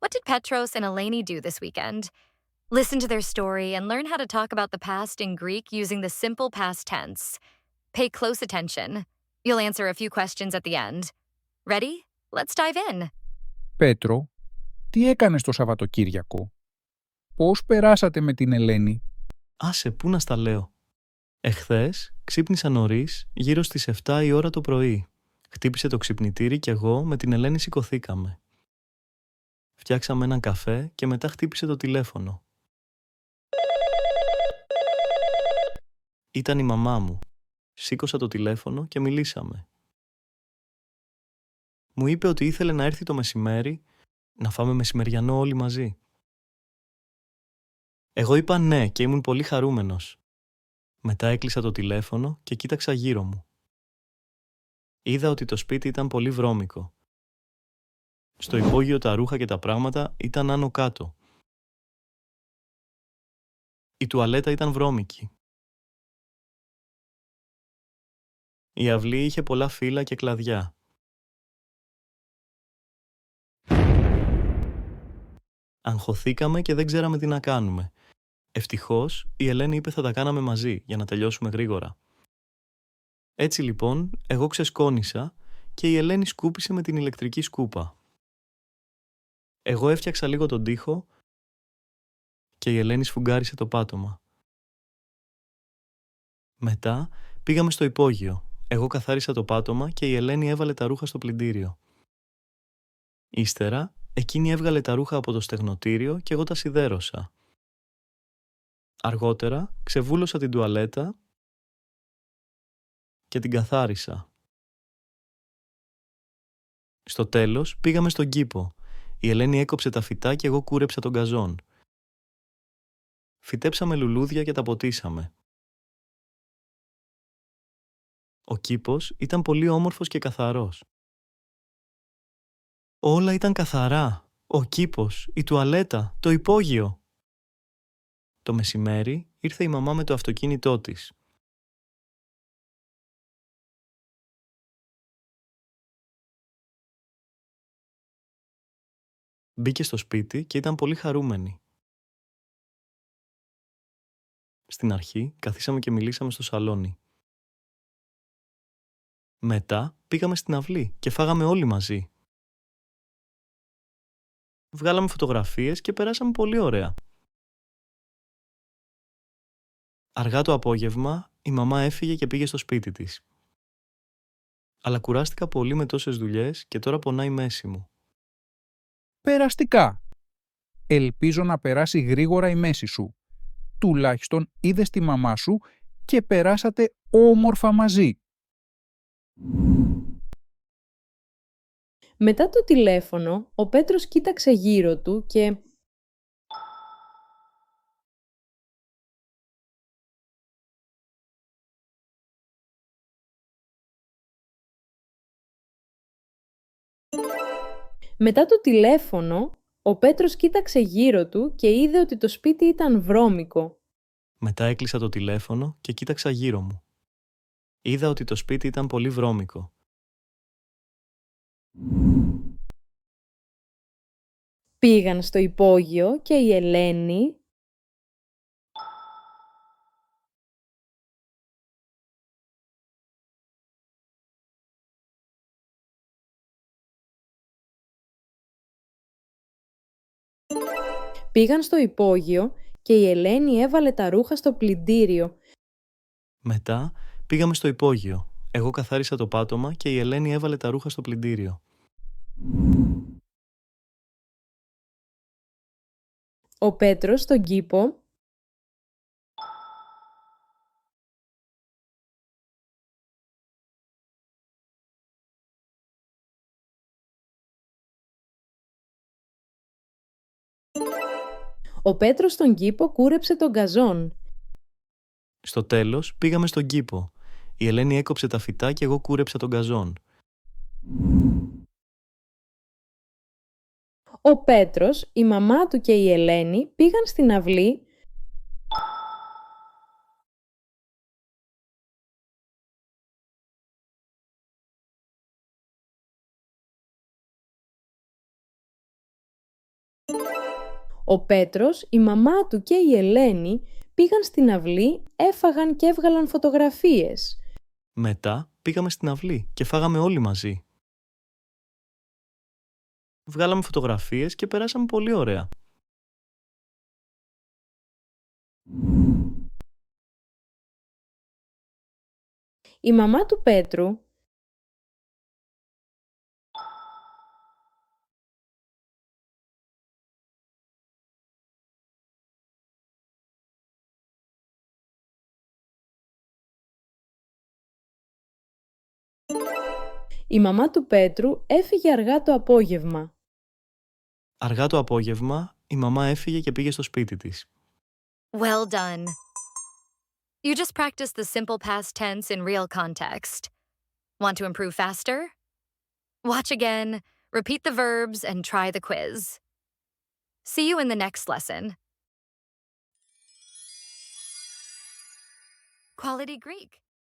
What did Petros and Eleni do this weekend? Listen to their story and learn how to talk about the past in Greek using the simple past tense. Pay close attention. You'll answer a few questions at the end. Ready? Let's dive in. Πέτρο, τι έκανες το Σαββατοκύριακο? Πώς περάσατε με την Ελένη? Άσε, πού να στα λέω. Εχθές ξύπνησα νωρίς, γύρω στις 7 η ώρα το πρωί. Χτύπησε το ξυπνητήρι και εγώ με την Ελένη σηκωθήκαμε. Φτιάξαμε έναν καφέ και μετά χτύπησε το τηλέφωνο. Ήταν η μαμά μου. Σήκωσα το τηλέφωνο και μιλήσαμε. Μου είπε ότι ήθελε να έρθει το μεσημέρι να φάμε μεσημεριανό όλοι μαζί. Εγώ είπα ναι και ήμουν πολύ χαρούμενος. Μετά έκλεισα το τηλέφωνο και κοίταξα γύρω μου. Είδα ότι το σπίτι ήταν πολύ βρώμικο. Στο υπόγειο τα ρούχα και τα πράγματα ήταν άνω κάτω. Η τουαλέτα ήταν βρώμικη. Η αυλή είχε πολλά φύλλα και κλαδιά. Αγχωθήκαμε και δεν ξέραμε τι να κάνουμε. Ευτυχώς, η Ελένη είπε θα τα κάναμε μαζί για να τελειώσουμε γρήγορα. Έτσι λοιπόν, εγώ ξεσκόνησα και η Ελένη σκούπισε με την ηλεκτρική σκούπα. Εγώ έφτιαξα λίγο τον τοίχο και η Ελένη σφουγγάρισε το πάτωμα. Μετά πήγαμε στο υπόγειο. Εγώ καθάρισα το πάτωμα και η Ελένη έβαλε τα ρούχα στο πλυντήριο. Ύστερα, εκείνη έβγαλε τα ρούχα από το στεγνοτήριο και εγώ τα σιδέρωσα. Αργότερα, ξεβούλωσα την τουαλέτα και την καθάρισα. Στο τέλος, πήγαμε στον κήπο. Η Ελένη έκοψε τα φυτά και εγώ κούρεψα τον γκαζόν. Φυτέψαμε λουλούδια και τα ποτίσαμε. Ο κήπος ήταν πολύ όμορφος και καθαρός. Όλα ήταν καθαρά. Ο κήπος, η τουαλέτα, το υπόγειο. Το μεσημέρι ήρθε η μαμά με το αυτοκίνητό της. Μπήκε στο σπίτι και ήταν πολύ χαρούμενη. Στην αρχή καθίσαμε και μιλήσαμε στο σαλόνι. Μετά πήγαμε στην αυλή και φάγαμε όλοι μαζί. Βγάλαμε φωτογραφίες και περάσαμε πολύ ωραία. Αργά το απόγευμα η μαμά έφυγε και πήγε στο σπίτι της. Αλλά κουράστηκα πολύ με τόσες δουλειές και τώρα πονάει η μέση μου. Περαστικά. Ελπίζω να περάσει γρήγορα η μέση σου. Τουλάχιστον είδες τη μαμά σου και περάσατε όμορφα μαζί. Μετά το τηλέφωνο, ο Πέτρος κοίταξε γύρω του και Μετά το τηλέφωνο, ο Πέτρος κοίταξε γύρω του και είδε ότι το σπίτι ήταν βρώμικο. Μετά έκλεισα το τηλέφωνο και κοίταξα γύρω μου. Είδα ότι το σπίτι ήταν πολύ βρώμικο. Πήγαν στο υπόγειο και η Ελένη Πήγαν στο υπόγειο και η Ελένη έβαλε τα ρούχα στο πλυντήριο. Μετά πήγαμε στο υπόγειο. Εγώ καθάρισα το πάτωμα και η Ελένη έβαλε τα ρούχα στο πλυντήριο. Ο Πέτρος στον κήπο Ο Πέτρος στον κήπο κούρεψε τον γκαζόν. Στο τέλος πήγαμε στον κήπο. Η Ελένη έκοψε τα φυτά και εγώ κούρεψα τον γκαζόν. Ο Πέτρος, η μαμά του και η Ελένη πήγαν στην αυλή Ο Πέτρος, η μαμά του και η Ελένη πήγαν στην αυλή, έφαγαν και έβγαλαν φωτογραφίες. Μετά πήγαμε στην αυλή και φάγαμε όλοι μαζί. Βγάλαμε φωτογραφίες και περάσαμε πολύ ωραία. Η μαμά του Πέτρου Η μαμά του Πέτρου έφυγε αργά το απόγευμα. Αργά το απόγευμα, η μαμά έφυγε και πήγε στο σπίτι της. Well done. You just practiced the simple past tense in real context. Want to improve faster? Watch again, repeat the verbs, and try the quiz. See you in the next lesson. Quality Greek.